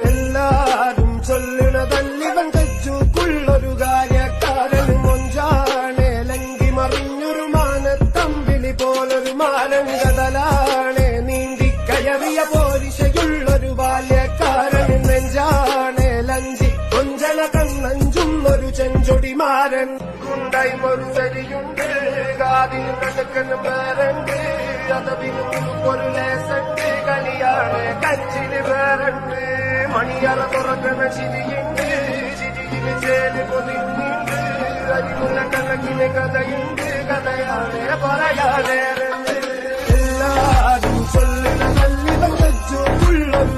എല്ലാരും ചൊല്ലുന്നതല്ലിവൻ കച്ചുക്കുള്ളൊരു കാര്യക്കാരൻ മൊഞ്ചാണ് ലങ്കി മറിഞ്ഞൊരു മാനത്തമ്പിളി പോലൊരു മാനം കടലാണ് നീന്തിക്കയറിയ പോരിശയുള്ളൊരു ബാല്യക്കാരൻ നെഞ്ചാണ് ലഞ്ചി കൊഞ്ചല കണ്ണഞ്ചുന്നൊരു ചെഞ്ചൊടിമാരൻ കുണ്ടായി ഒരു ചരിയുണ്ട് കാതിന് കടുക്കന് പേരുണ്ട് അതവിന് ഒരു ലേസുണ്ട് കളിയാണ് കച്ചിന് പേരുണ്ട് മണിയറ തുറക്കണ ചിരിയുണ്ട് ചിരിയിന് ചേല് പൊതിഞ്ഞുണ്ട് അരിമുള്ള കണക്കിന് കഥയുണ്ട് കഥയാണ് പറയാനേറുണ്ട് എല്ലാരും ചൊല്ലുന്ന നല്ലിവൻ കച്ചുള്ളൊരു